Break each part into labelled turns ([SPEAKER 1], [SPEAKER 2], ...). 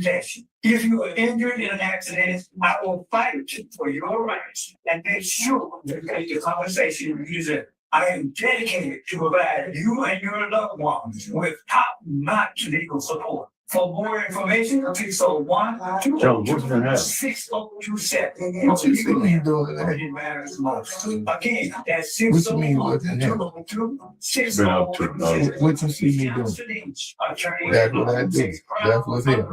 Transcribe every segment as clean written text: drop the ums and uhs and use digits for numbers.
[SPEAKER 1] protection. If you are injured in an accident, I will fight for your rights and make sure you get the compensation you deserve. I am dedicated to provide you and your loved ones with top-notch legal support. For more information, please call 1-202-6027.
[SPEAKER 2] What you see me doing that?
[SPEAKER 1] It matters most. Again, that's
[SPEAKER 2] What you mean, what the heck?
[SPEAKER 1] 602-6027.
[SPEAKER 2] What you see me doing? That's what I do. That's what's here.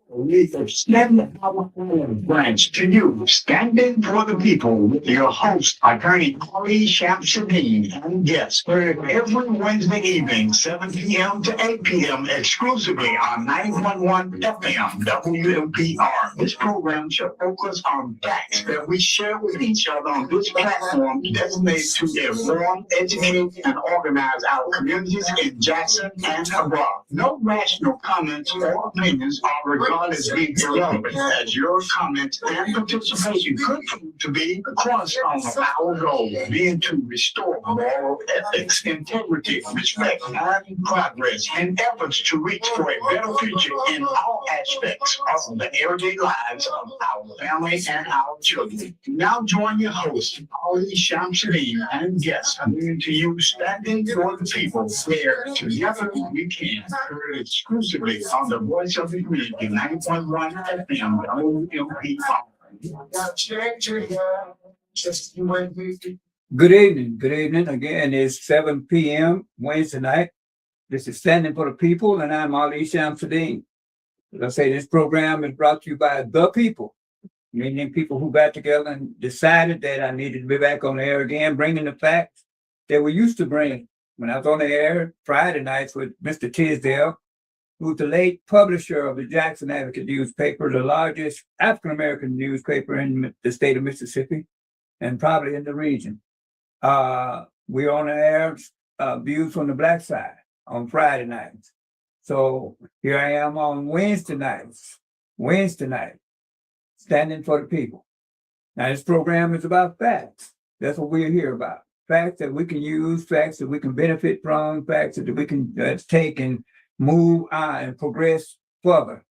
[SPEAKER 3] We extend our branch to you, standing for the people, with your host, attorney Ali Shamsuddin, and guests, heard every Wednesday evening, 7 p.m. to 8 p.m., exclusively on 911 FM WMPR. This program shall focus on facts that we share with each other on this platform, designated to inform, educate, and organize our communities in Jackson and abroad. No rational comments or opinions are regarded as being irrelevant, as your comments and participation could prove to be the cornerstone of our goal, being to restore moral ethics, integrity, respect, and progress in efforts to reach for a better future in all aspects of the everyday lives of our family and our children. Now join your host, Ali Shamsuddin, and guests, coming to you, standing for the people, where together we can, heard exclusively on the Voice of the Community, 9.1 FM WMPR.
[SPEAKER 4] Good evening. Good evening. Again, it's 7 p.m. Wednesday night. This is Standing for the People, and I'm Ali Shamsuddin. As I say, this program is brought to you by the people, meaning people who got together and decided that I needed to be back on the air again, bringing the facts that we used to bring when I was on the air Friday nights with Mr. Tisdale, who's the late publisher of the Jackson Advocate newspaper, the largest African-American newspaper in the state of Mississippi, and probably in the region. We're on the air, Views from the Black Side on Friday nights. So here I am on Wednesday night, standing for the people. Now this program is about facts. That's what we're here about. Facts that we can use, facts that we can benefit from, facts that we can take and move on and progress further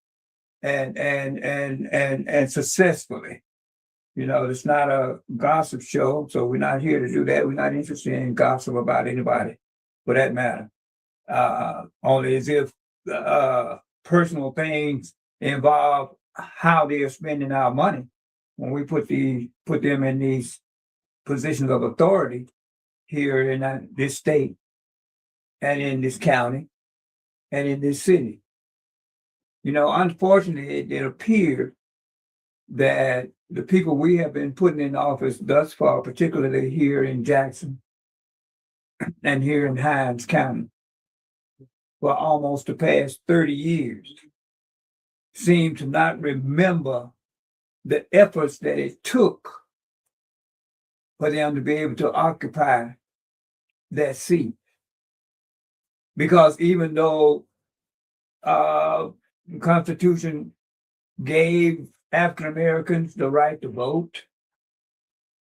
[SPEAKER 4] and successfully. You know, it's not a gossip show, so we're not here to do that. We're not interested in gossip about anybody, for that matter. Only as if personal things involve how they're spending our money. When we put them in these positions of authority here in this state and in this county and in this city. You know, unfortunately, it appeared that the people we have been putting in office thus far, particularly here in Jackson and here in Hinds County, for almost the past 30 years, seem to not remember the efforts that it took for them to be able to occupy that seat. Because even though the Constitution gave African Americans the right to vote,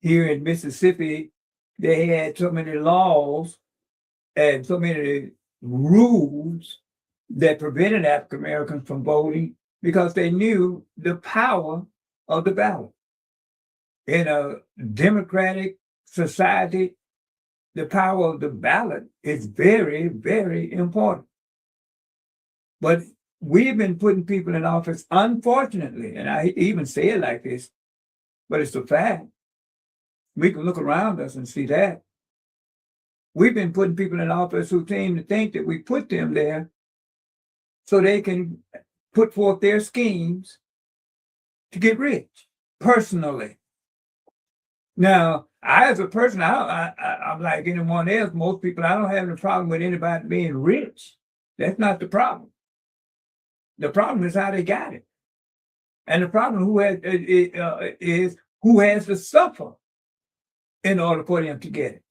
[SPEAKER 4] here in Mississippi, they had so many laws and so many rules that prevented African Americans from voting because they knew the power of the ballot. In a democratic society, the power of the ballot is very, very important. But we've been putting people in office, unfortunately, and I even say it like this, but it's a fact. We can look around us and see that. We've been putting people in office who seem to think that we put them there so they can put forth their schemes to get rich, personally. Now, I, as a person, I'm like anyone else, most people, I don't have a problem with anybody being rich. That's not the problem. The problem is how they got it. And the problem is who has to suffer in order for them to get it.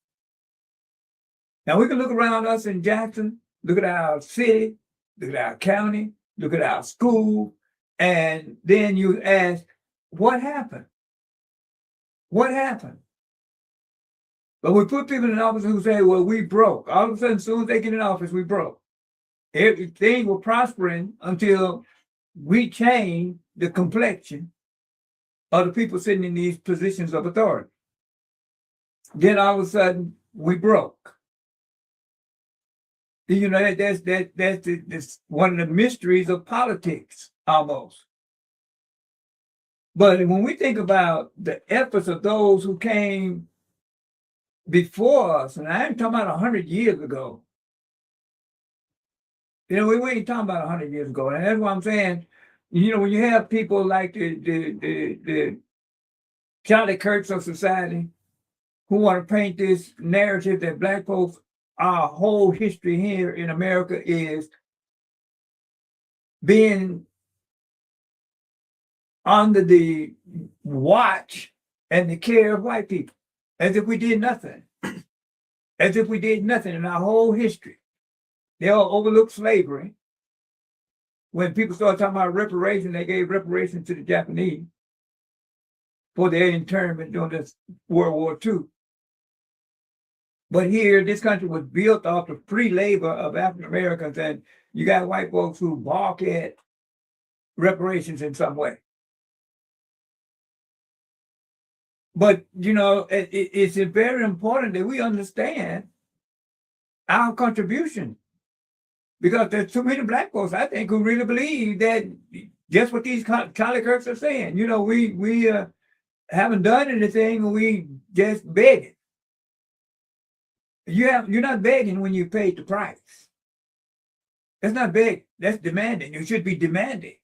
[SPEAKER 4] Now we can look around us in Jackson, look at our city, look at our county, look at our school, and then you ask, what happened? What happened? But we put people in office who say, well, we broke. All of a sudden, as soon as they get in office, we broke. Things were prospering until we changed the complexion of the people sitting in these positions of authority. Then all of a sudden, we broke. You know, that's one of the mysteries of politics, almost. But when we think about the efforts of those who came before us, and I ain't talking about 100 years ago. You know, we ain't talking about 100 years ago, and that's what I'm saying. You know, when you have people like the Charlie Kirks of society who want to paint this narrative that Black folks, our whole history here in America is being under the watch and the care of white people, as if we did nothing, as if we did nothing in our whole history. They all overlooked slavery. When people started talking about reparations, they gave reparations to the Japanese for their internment during this World War II. But here, this country was built off the free labor of African Americans, and you got white folks who balk at reparations in some way. But, you know, it's very important that we understand our contribution, because there's too many Black folks, I think, who really believe that just what these Charlie Kirks are saying. You know, we haven't done anything, we just begging. You're not begging when you paid the price. That's not begging, that's demanding. You should be demanding.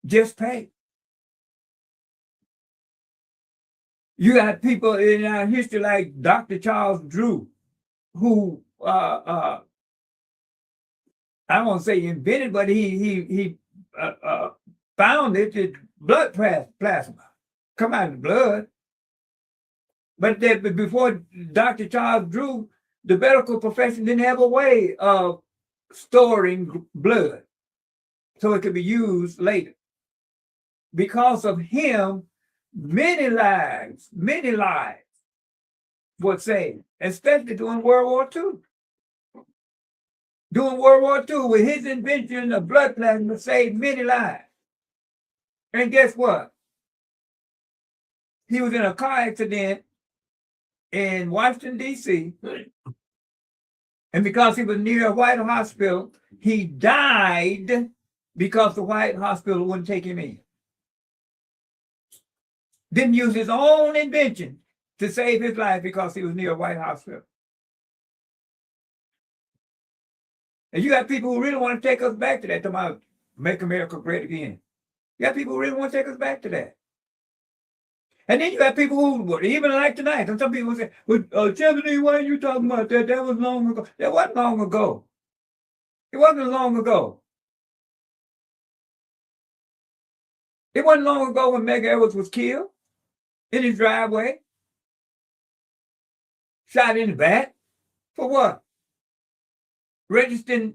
[SPEAKER 4] Just pay. You got people in our history like Dr. Charles Drew, who I don't want to say invented, but he founded the blood plasma come out of the blood. But before Dr. Charles Drew, the medical profession didn't have a way of storing blood so it could be used later. Because of him, many lives were saved, especially during World War II. During World War II, with his invention of blood plasma, saved many lives. And guess what? He was in a car accident in Washington, D.C., and because he was near a white hospital, he died because the white hospital wouldn't take him in. Didn't use his own invention to save his life because he was near a white hospital. And you got people who really want to take us back to that, talking about make America great again. You got people who really want to take us back to that. And then you got people who, even like tonight, some people say, well, Tiffany, why are you talking about that? That was long ago. That wasn't long ago. It wasn't long ago. It wasn't long ago when Medgar Evers was killed in his driveway, shot in the back. For what? Registering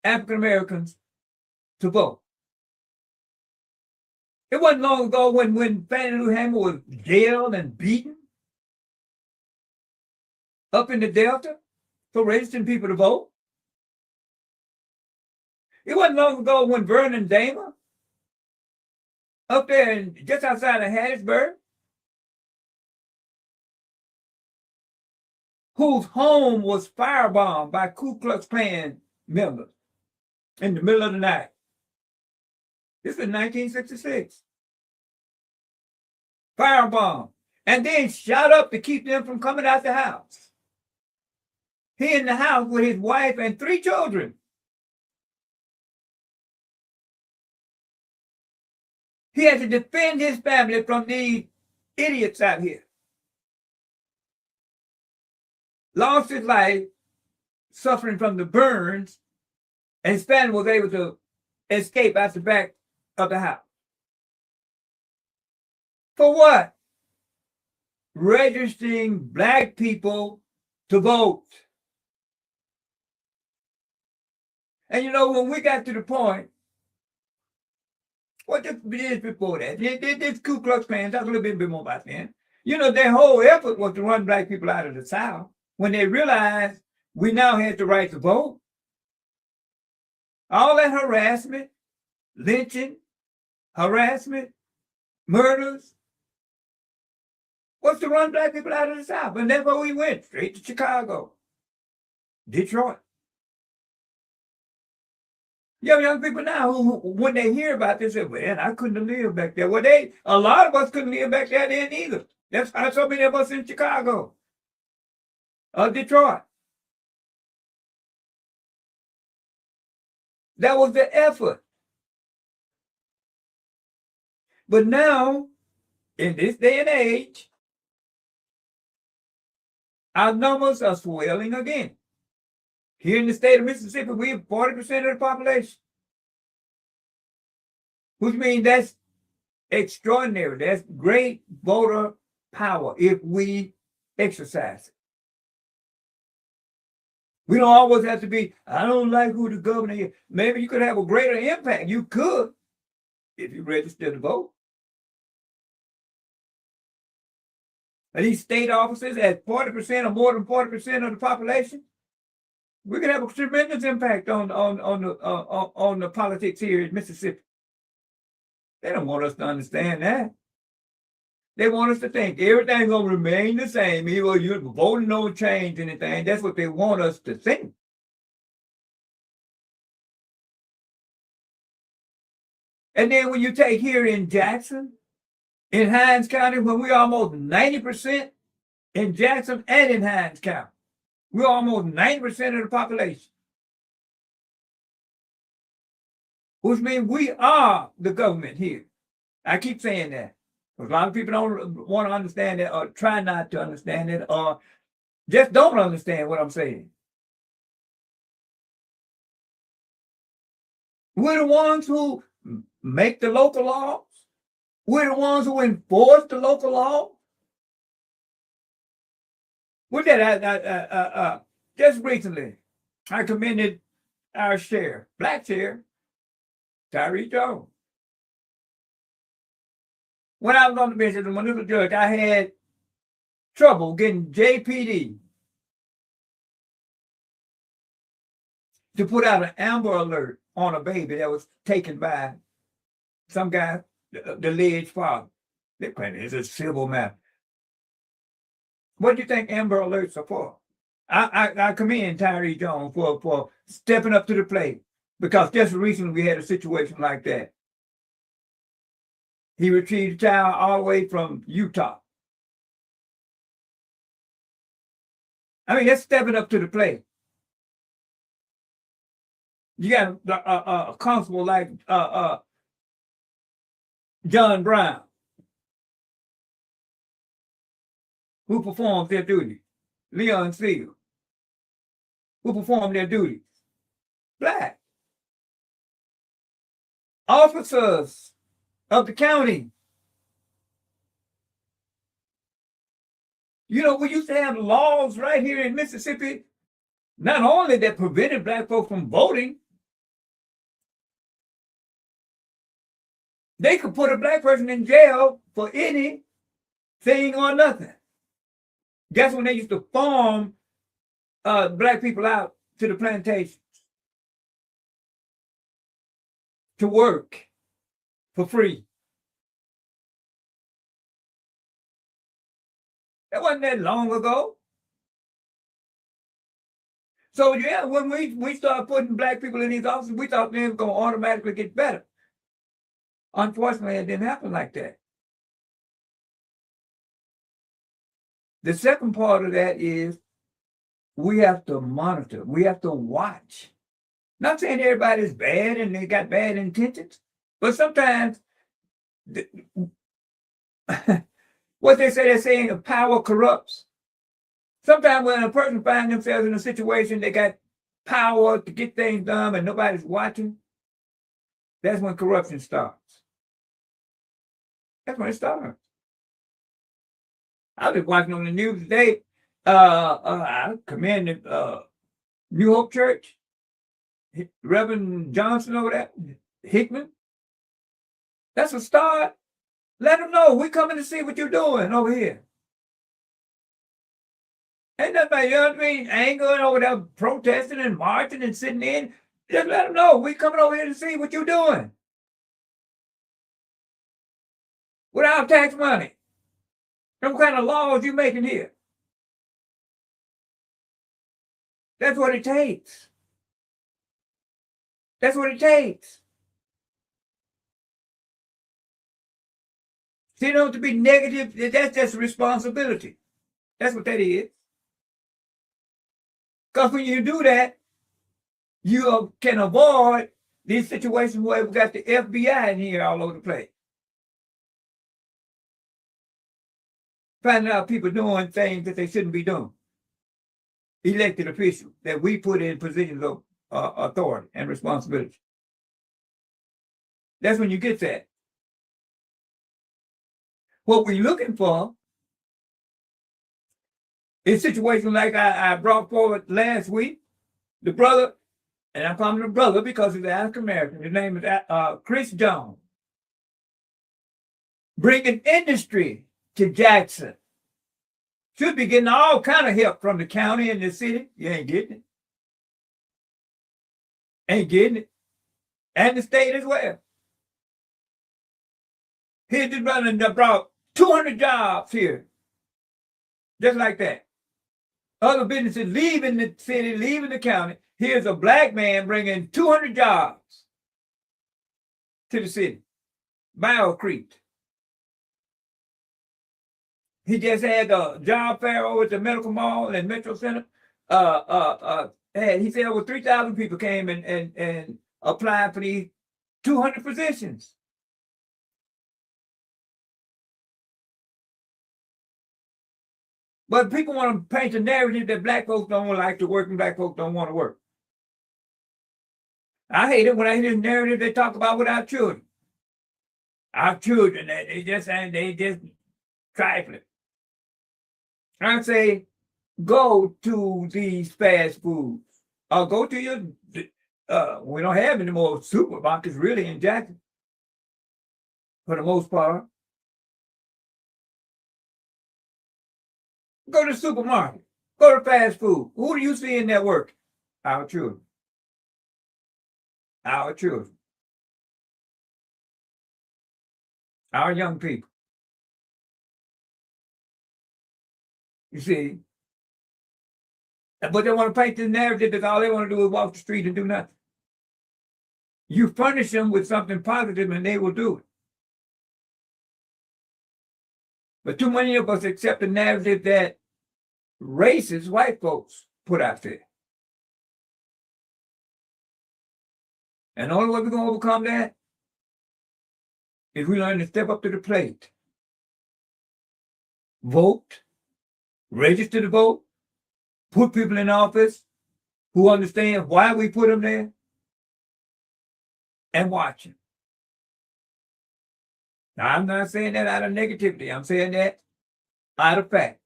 [SPEAKER 4] African Americans to vote. It wasn't long ago when Fannie Lou Hamer was jailed and beaten up in the Delta for registering people to vote. It wasn't long ago when Vernon Damer, up there just outside of Hattiesburg, whose home was firebombed by Ku Klux Klan members in the middle of the night. This was 1966. Firebomb. And then shot up to keep them from coming out the house. He in the house with his wife and 3 children. He had to defend his family from these idiots out here. Lost his life suffering from the burns, and his family was able to escape out the back of the house. For what? registering black people to vote. And when we got to the point, what this is before that, this Ku Klux Klan, talk a little bit more about that. Their whole effort was to run black people out of the South when they realized we now had the right to vote. All that harassment, lynching, murders, was to run black people out of the South. And that's where we went, straight to Chicago, Detroit. Young people now, who when they hear about this, say, man, I couldn't have lived back there. Well, a lot of us couldn't live back there then either. That's how so many of us in Chicago, Detroit. That was the effort. But now, in this day and age, our numbers are swelling again. Here in the state of Mississippi, we have 40% of the population, which means that's extraordinary. That's great voter power if we exercise it. We don't always have to be, I don't like who the governor is. Maybe you could have a greater impact. You could if you register to vote. And these state offices at 40% or more than 40% of the population, we can have a tremendous impact on the politics here in Mississippi. They don't want us to understand that. They want us to think everything's going to remain the same. Even you're voting don't change anything. That's what they want us to think. And then when you take here in Jackson, in Hinds County, when we're almost 90% in Jackson and in Hinds County, we're almost 90% of the population. Which means we are the government here. I keep saying that. A lot of people don't want to understand it or try not to understand it or just don't understand what I'm saying. We're the ones who make the local laws. We're the ones who enforce the local law. With that, just recently, I commended our sheriff, black sheriff, Tyree Jones. When I was on the bench as a municipal judge, I had trouble getting JPD to put out an Amber Alert on a baby that was taken by some guy, the alleged father. They're claiming it's a civil matter. What do you think Amber Alerts are for? I commend Tyree Jones for stepping up to the plate, because just recently we had a situation like that. He retrieved a child all the way from Utah. I mean, that's stepping up to the plate. You got a constable like John Brown, who performs their duty. Leon Seal, who perform their duties. Black. Officers of the county. We used to have laws right here in Mississippi, not only that prevented black folks from voting, they could put a black person in jail for anything or nothing. That's when they used to farm black people out to the plantations to work for free. That wasn't that long ago. So yeah, when we started putting black people in these offices, we thought they were going to automatically get better. Unfortunately, it didn't happen like that. The second part of that is we have to monitor. We have to watch. Not saying everybody's bad and they got bad intentions, but sometimes what they're saying power corrupts. Sometimes when a person finds themselves in a situation, they got power to get things done and nobody's watching, that's when corruption starts. That's when it starts. I was watching on the news today. I commend the New Hope Church, Reverend Johnson over there, Hickman. That's a start. Let them know we coming to see what you're doing over here. Ain't nothing, you know what I mean? I ain't going over there protesting and marching and sitting in. Just let them know we coming over here to see what you're doing. With our tax money. What kind of laws you making here? That's what it takes. That's what it takes. See, you know, to be negative, that's just responsibility. That's what that is. Because when you do that, you can avoid these situations where we've got the FBI in here all over the place. Finding out people doing things that they shouldn't be doing. Elected officials that we put in positions of authority and responsibility. That's when you get that. What we're looking for is situations like I brought forward last week. The brother, and I'm calling him a brother because he's African American. His name is Chris Jones. Bringing industry to Jackson. Should be getting all kind of help from the county and the city. You ain't getting it. Ain't getting it. And the state as well. Here's this brother that brought 200 jobs here. Just like that. Other businesses leaving the city, leaving the county. Here's a black man bringing 200 jobs to the city. Biocrete. He just had a job fair over at the Medical Mall and Metro Center. He said over 3,000 people came and applied for these 200 positions. But people want to paint a narrative that black folks don't like to work and black folks don't want to work. I hate it when I hear this narrative they talk about with our children. Our children, they just trifling. I say, go to these fast foods. Or go to your, we don't have any more supermarkets really in Jackson. For the most part. Go to the supermarket. Go to fast food. Who do you see in that work? Our children. Our children. Our young people. You see? But they want to paint this narrative that all they want to do is walk the street and do nothing. You furnish them with something positive and they will do it. But too many of us accept the narrative that racist white folks put out there. And the only way we're going to overcome that is we learn to step up to the plate. Vote, register to vote, put people in office who understand why we put them there, and watch them. Now, I'm not saying that out of negativity. I'm saying that out of fact.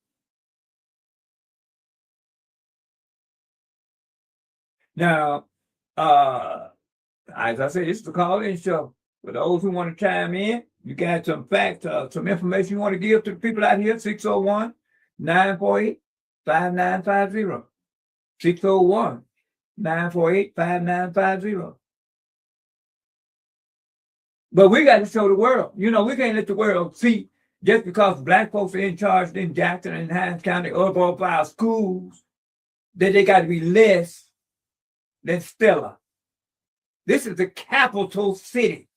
[SPEAKER 4] Now, as I said, this is the call-in show. For those who want to chime in, you got some facts, some information you want to give to the people out here, 601-948-5950. 601-948-5950. But we got to show the world. You know, we can't let the world see just because black folks are in charge in Jackson and Hinds County or of our schools that they got to be less than stellar. This is the capital city,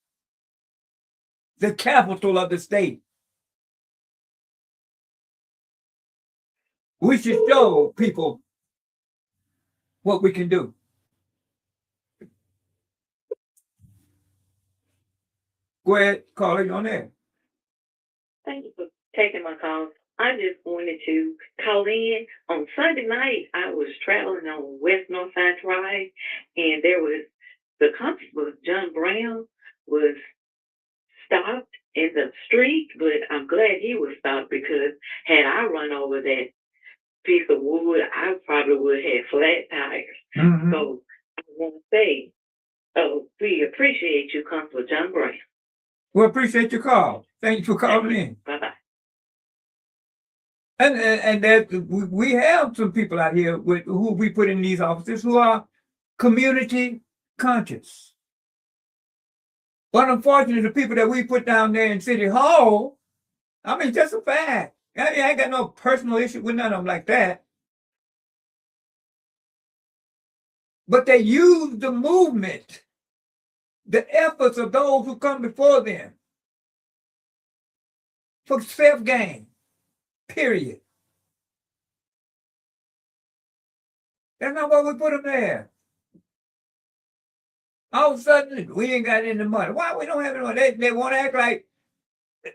[SPEAKER 4] the capital of the state. We should show people what we can do. Go ahead, caller, you on there.
[SPEAKER 5] Thank you for taking my call. I just wanted to call in. On Sunday night, I was traveling on West Northside Drive, and there was the constable, John Brown, was stopped in the street, but I'm glad he was stopped because had I run over that piece of wood, I probably would have had flat tires.
[SPEAKER 4] Mhm.
[SPEAKER 5] So I want to say, we appreciate you, Constable John Brown.
[SPEAKER 4] We appreciate your call. Thank you for calling in.
[SPEAKER 5] Bye bye.
[SPEAKER 4] And that we have some people out here with who we put in these offices who are community conscious. But unfortunately, the people that we put down there in City Hall, I mean, just a fact. I ain't got no personal issue with none of them like that. But they use the movement, the efforts of those who come before them for self-gain, period. That's not why we put them there. All of a sudden, we ain't got any money. Why we don't have any money? They want to act like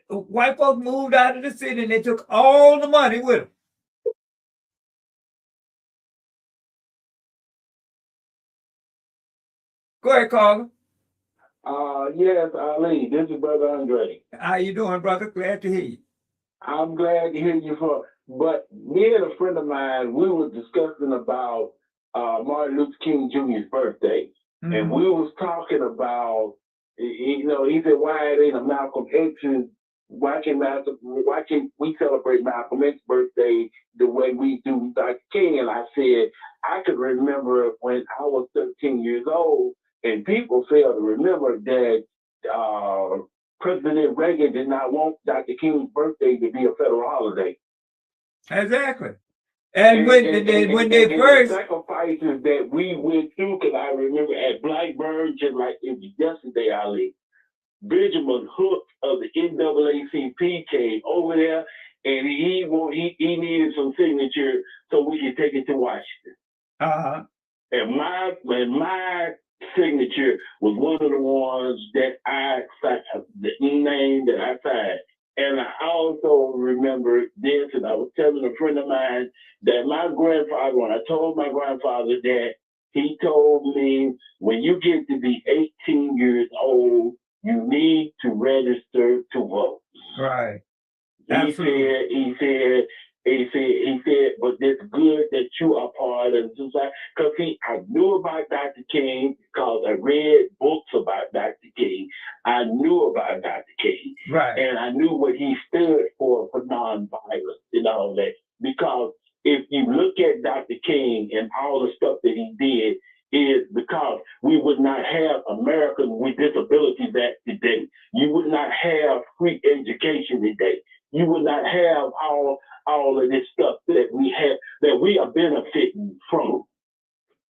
[SPEAKER 4] white folks moved out of the city and they took all the money with them. Go ahead, Carla.
[SPEAKER 2] Yes, Ali, this is Brother Andre.
[SPEAKER 4] How you doing, brother? Glad to hear you.
[SPEAKER 2] I'm glad to hear you but me and a friend of mine, we were discussing about Martin Luther King Jr.'s birthday. And we was talking about, he said, why it ain't a Malcolm X's, why can't we celebrate Malcolm X's birthday the way we do Dr. King? And I said, I could remember when I was 13 years old, and people fail to remember that President Reagan did not want Dr. King's birthday to be a federal holiday.
[SPEAKER 4] Exactly. And when they first
[SPEAKER 2] the sacrifices that we went through, because I remember at Blackburn, just like it was yesterday, Ali, Benjamin Hook of the NAACP came over there, and he needed some signature so we could take it to Washington. And my signature was one of the ones that I signed, the name that I signed. And I also remember this, and I was telling a friend of mine that my grandfather, when I told my grandfather that, he told me, when you get to be 18 years old, you need to register to vote.
[SPEAKER 4] Right.
[SPEAKER 2] He said, but it's good that you are part of the society. Because I knew about Dr. King because I read books about Dr. King. I knew about Dr. King.
[SPEAKER 4] Right.
[SPEAKER 2] And I knew what he stood for nonviolence and all that. Because if you look at Dr. King and all the stuff that he did, is because we would not have Americans with disabilities today. You would not have free education today. You would not have all of this stuff that we have, that we are benefiting from.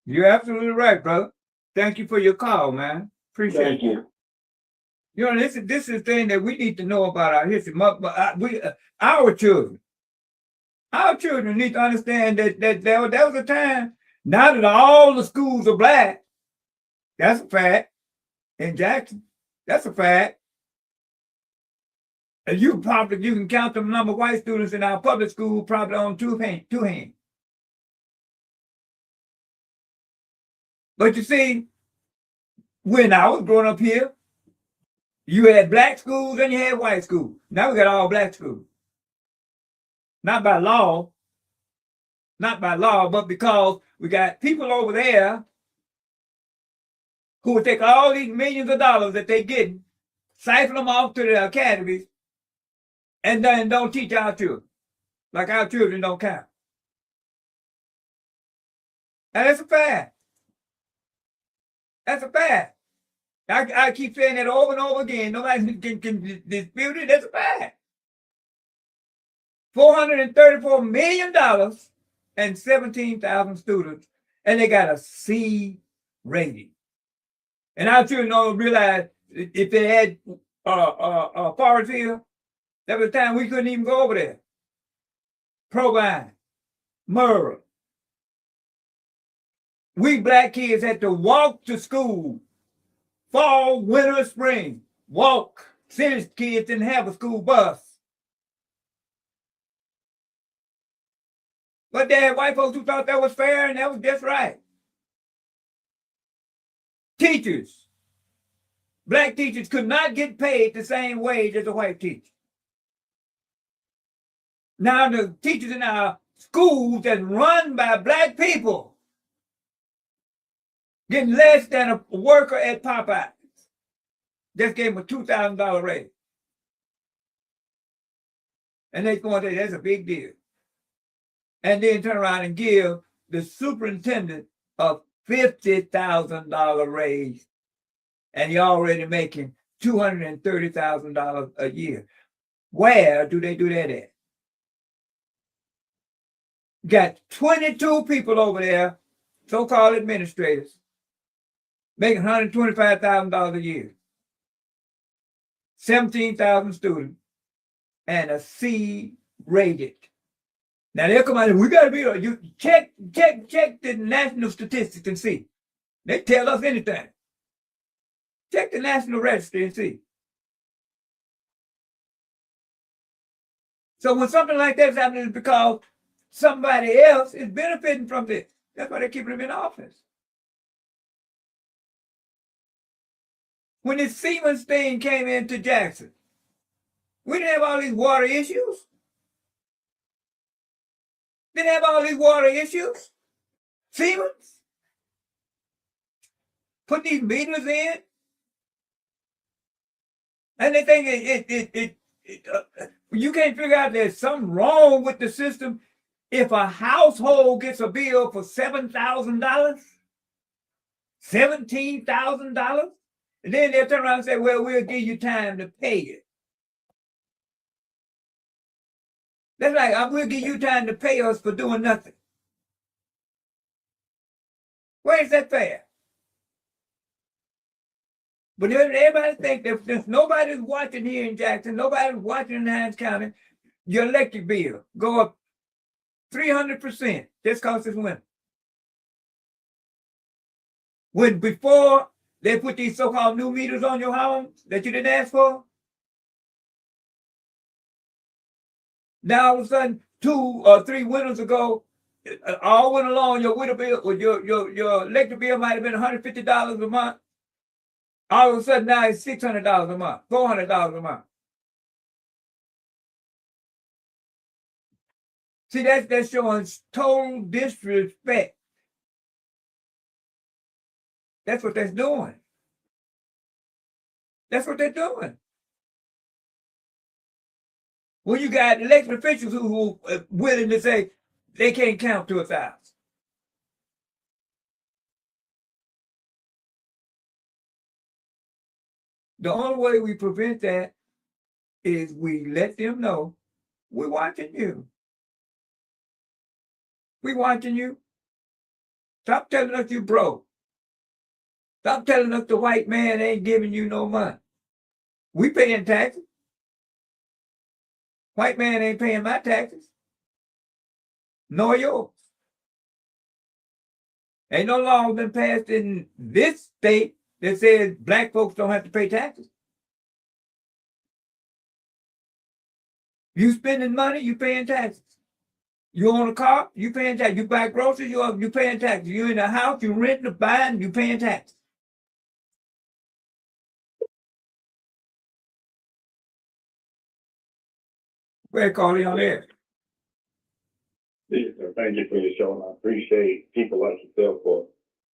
[SPEAKER 4] You're absolutely right, brother. Thank you for your call, man. Appreciate it.
[SPEAKER 2] Thank you.
[SPEAKER 4] You know, this is the thing that we need to know about our history. Our children need to understand that there was a time. Now that all the schools are black, that's a fact. In Jackson, that's a fact. And you can count the number of white students in our public school probably on two hands. But you see, when I was growing up here, you had black schools and you had white schools. Now we got all black schools. Not by law, but because we got people over there who would take all these millions of dollars that they get, siphon them off to the academies, and then don't teach our children. Like our children don't count. And that's a fact. That's a fact. I keep saying that over and over again. Nobody can dispute it. That's a fact. $434 million and 17,000 students, and they got a C rating. And our children don't realize if they had Forest Hill, there was a time we couldn't even go over there. Provine, Murrah. We black kids had to walk to school, fall, winter, spring, walk. City kids didn't have a school bus. But they had white folks who thought that was fair and that was just right. Teachers. black teachers could not get paid the same wage as a white teacher. Now the teachers in our schools that's run by black people getting less than a worker at Popeyes. Just gave him a $2,000 raise. And they're going to say that's a big deal. And then turn around and give the superintendent a $50,000 raise. And he already making $230,000 a year. Where do they do that at? Got 22 people over there, so-called administrators, making $125,000 a year. 17,000 students and a C rated. Now they'll come out and we gotta be you check the national statistics and see. They tell us anything. Check the national register and see. So when something like that's happening, it's because somebody else is benefiting from this. That's why they keep them in office. When this Siemens thing came into Jackson, we didn't have all these water issues. Didn't have all these water issues. Siemens put these meters in, and they think you can't figure out there's something wrong with the system. If a household gets a bill for $7,000, $17,000, and then they'll turn around and say, well, we'll give you time to pay it. That's like, we'll give you time to pay us for doing nothing. Where is that fair? But everybody think that if nobody's watching here in Jackson, nobody's watching in Hinds County, your electric bill go up 300% just because it's winter. When before they put these so-called new meters on your home that you didn't ask for, now all of a sudden 2 or 3 winters ago, all went along, your winter bill or your electric bill might have been $150 a month. All of a sudden now it's $600 a month, $400 a month. See, that's showing total disrespect. That's what that's doing. That's what they're doing. When you got elected officials who are willing to say they can't count to 1,000. The only way we prevent that is we let them know we're watching you. We watching you. Stop telling us you broke. Stop telling us the white man ain't giving you no money. We paying taxes. White man ain't paying my taxes. Nor yours. Ain't no law been passed in this state that says black folks don't have to pay taxes. You spending money, you paying taxes. You own a car, you paying taxes. You buy groceries, you paying taxes. You in a house, you renting or buying, you paying taxes. Go ahead, Carly, on there.
[SPEAKER 6] Yes, sir. Thank you for your show, and I appreciate people like yourself for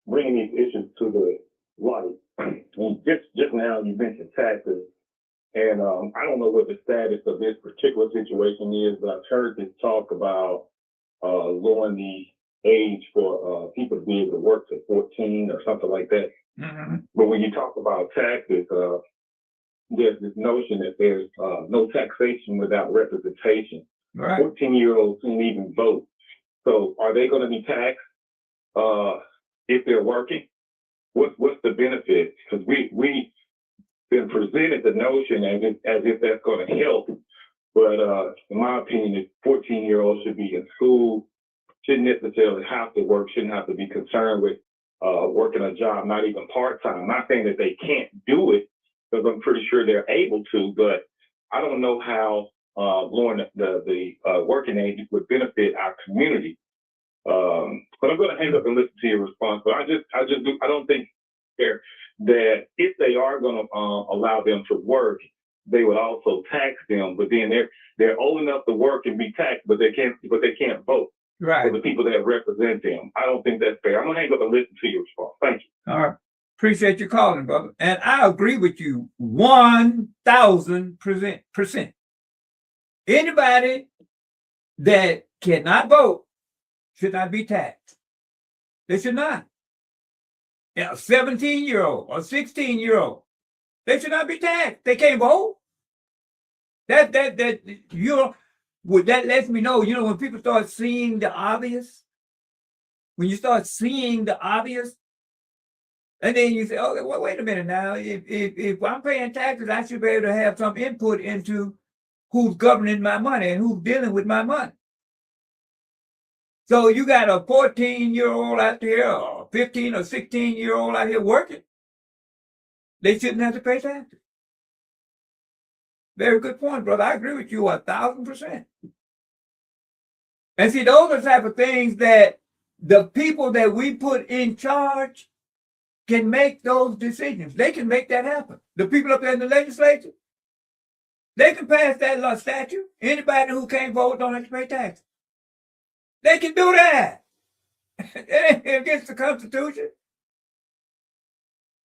[SPEAKER 6] bringing these issues to the light. And just now, you mentioned taxes, and I don't know what the status of this particular situation is, but I've heard this talk about lowering the age for people to be able to work to 14 or something like that.
[SPEAKER 4] Mm-hmm.
[SPEAKER 6] But when you talk about taxes, there's this notion that there's no taxation without representation.
[SPEAKER 4] Right.
[SPEAKER 6] 14-year-olds can't even vote. So are they going to be taxed if they're working? What's the benefit? Because we've been presented the notion as if that's going to help. But in my opinion, 14-year-olds should be in school, shouldn't necessarily have to work, shouldn't have to be concerned with working a job, not even part-time. Not saying that they can't do it, because I'm pretty sure they're able to, but I don't know how lowering the working age would benefit our community. But I'm going to hang up and listen to your response. But I don't think that if they are going to allow them to work, they would also tax them. But then they're old enough to work and be taxed, but they can't vote for
[SPEAKER 4] Right.
[SPEAKER 6] the people that represent them. I don't think that's fair. I'm gonna hang up and listen to your response. Thank you.
[SPEAKER 4] All right. Appreciate you calling, brother. And I agree with you 1000%. Anybody that cannot vote should not be taxed. They should not. A 17-year-old or 16-year-old, they should not be taxed. They can't vote. That lets me know, when people start seeing the obvious, when you start seeing the obvious, and then you say, okay, well, wait a minute now. If I'm paying taxes, I should be able to have some input into who's governing my money and who's dealing with my money. So you got a 14-year-old out there, or 15 or 16-year-old out here working. They shouldn't have to pay taxes. Very good point, brother. I agree with you 1000%. And see, those are the type of things that the people that we put in charge can make those decisions. They can make that happen. The people up there in the legislature, they can pass that law statute. Anybody who can't vote don't have to pay taxes. They can do that. It ain't against the Constitution.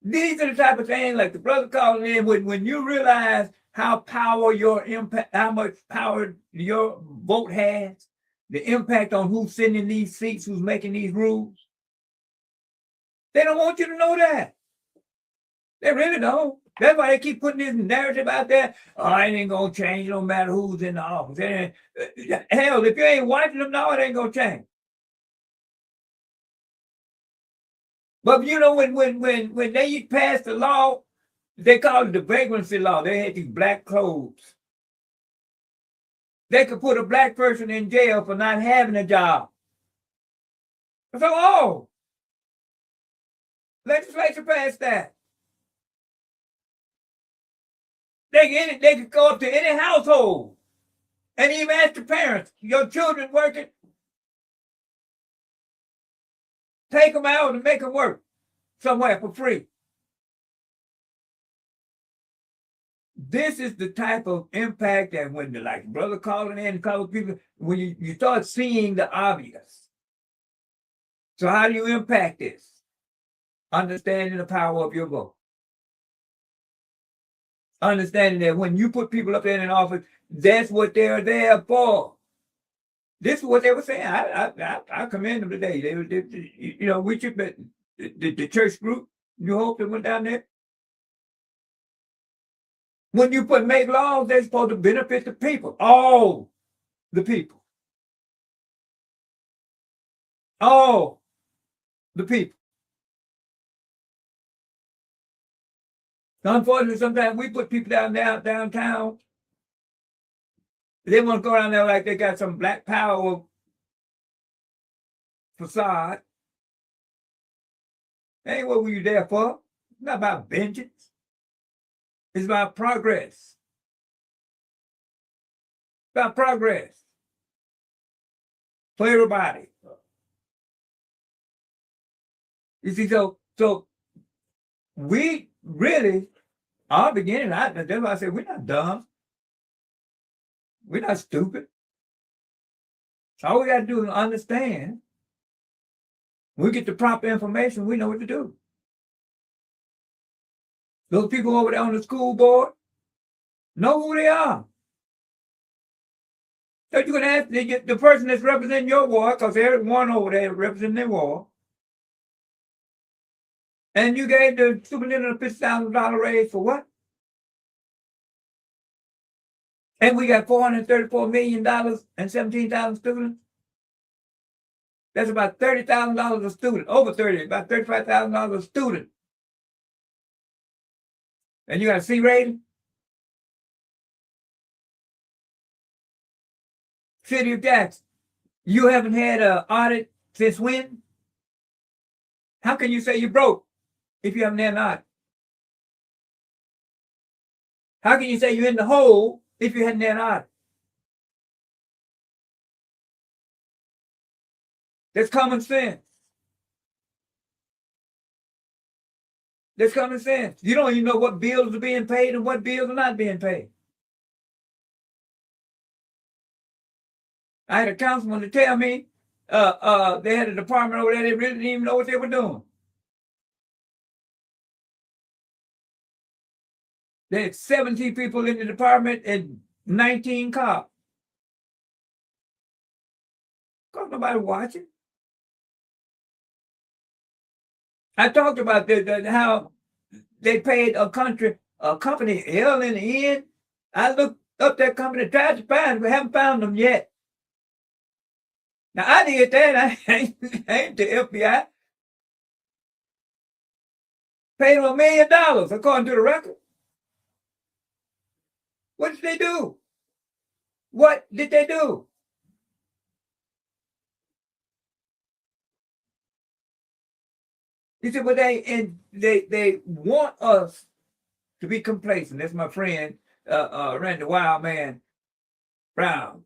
[SPEAKER 4] These are the type of things like the brother calling in when you realize how much power your vote has, the impact on who's sitting in these seats, who's making these rules. They don't want you to know that. They really don't. That's why they keep putting this narrative out there. Oh, it ain't gonna change no matter who's in the office. Hell, if you ain't watching them now, it ain't gonna change. But when they passed the law, they called it the vagrancy law. They had these black codes. They could put a black person in jail for not having a job. So, legislature passed that. They could go up to any household and even ask the parents, your children working, take them out and make them work somewhere for free. This is the type of impact that when like brother calling in, calling people, when you start seeing the obvious. So how do you impact this? Understanding the power of your vote. Understanding that when you put people up there in office, that's what they're there for. This is what they were saying. I commend them today. We should, the church group, you hope that went down there. When you make laws, they're supposed to benefit the people, all the people, all the people. Unfortunately, sometimes we put people downtown. They want to go down there like they got some black power facade. That ain't what we were there for. It's not about vengeance. It's about progress. It's about progress for everybody. You see, so we really are beginning. That's why I said we're not dumb. We're not stupid. All we got to do is understand. When we get the proper information, we know what to do. Those people over there on the school board know who they are. So you can ask the person that's representing your ward, because there's one over there representing their ward. And you gave the superintendent a $50,000 raise for what? And we got $434 million and 17,000 students. That's about $30,000 a student, over 30, about $35,000 a student. And you got a C rating? City of Jackson, you haven't had an audit since when? How can you say you're broke if you haven't had an audit? How can you say you're in the hole if you hadn't had an audit? That's common sense. That's common sense. You don't even know what bills are being paid and what bills are not being paid. I had a councilman to tell me, they had a department over there, they really didn't even know what they were doing. They had 17 people in the department and 19 cops. Cause nobody watching. I talked about how they paid a company LNN. I looked up that company, tried to find them, we haven't found them yet. Now I did that. I ain't the FBI. Paid them $1 million according to the record. What did they do? What did they do? He said, well, they want us to be complacent. That's my friend, Randy Wildman Brown.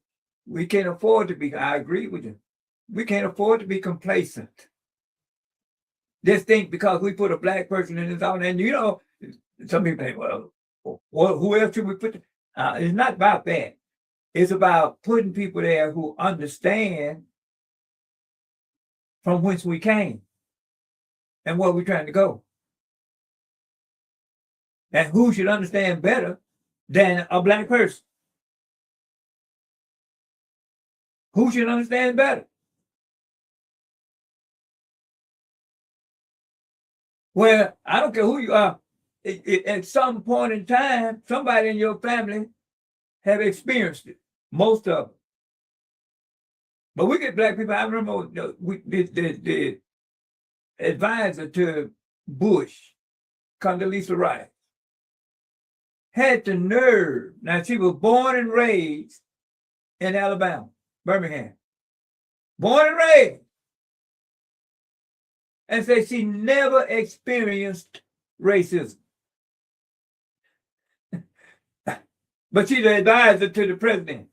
[SPEAKER 4] We can't afford to be, I agree with you. We can't afford to be complacent. Just think because we put a black person in this office, and you know, some people say, well, who else should we put? It's not about that. It's about putting people there who understand from whence we came and where we're trying to go. And who should understand better than a black person? Who should understand better? Well, I don't care who you are. At some point in time, somebody in your family have experienced it. Most of them. But we get black people. I remember the advisor to Bush, Condoleezza Rice, had the nerve. Now, she was born and raised in Alabama, Birmingham. Born and raised. And say she never experienced racism. But she's the advisor to the president.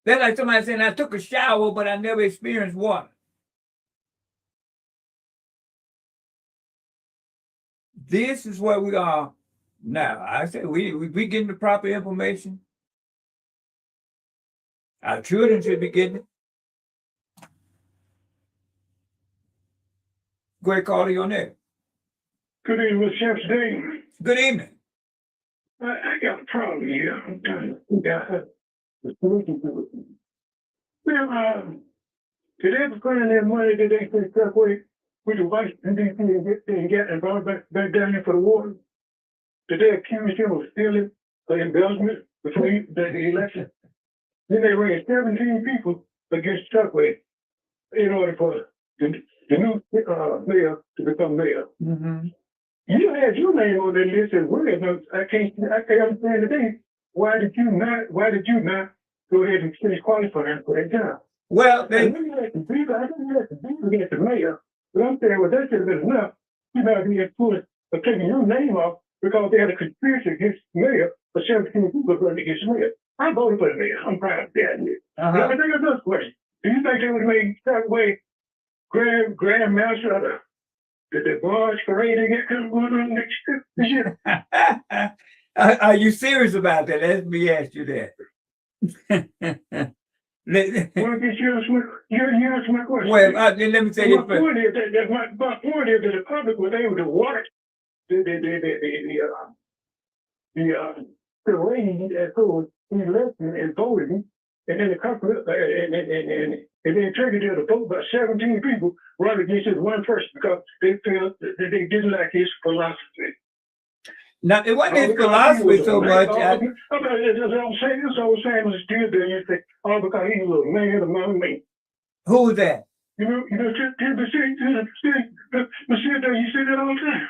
[SPEAKER 4] That's like somebody saying, I took a shower, but I never experienced water. This is where we are now. I said we getting the proper information. Our children should be getting it. Go ahead, Carter, you on there.
[SPEAKER 7] Good evening, Mr. Shepard.
[SPEAKER 4] Good evening.
[SPEAKER 7] I got a problem here. I'm trying to figure out the solution to it. Well, did they ever find that money that they took away with the vice DC and get and brought back down here for the water? Did they accuse him of stealing or embezzlement before the election? Then they ran 17 people against Chuckway in order for the new mayor to become mayor.
[SPEAKER 4] Mm-hmm.
[SPEAKER 7] You had your name on that list as well. I can't understand today. Why did you not go ahead and finish qualifying for that job?
[SPEAKER 4] Well,
[SPEAKER 7] I didn't let the people get the mayor, but I'm saying, well, that should have been enough. You know, to get put of taking your name off because they had a conspiracy against the mayor for 17 people running against the mayor. I voted for the mayor. I'm proud of that. Let me take another question. Do you think they would have made that way Grand Master of the Barge Parade they get coming on next year?
[SPEAKER 4] Are you serious about that? Let me ask you that.
[SPEAKER 7] Well, you answer my question.
[SPEAKER 4] Well, let me say this.
[SPEAKER 7] My point is that the public was able to watch the parade as so election and voting, and then the couple and then turned it to vote by 17 people run against this one person because they felt that they didn't like his philosophy.
[SPEAKER 4] Now, it wasn't his philosophy so much.
[SPEAKER 7] I'm saying was still there. You say, oh, because he was a man among me.
[SPEAKER 4] Who was that?
[SPEAKER 7] You know, you say that all the time.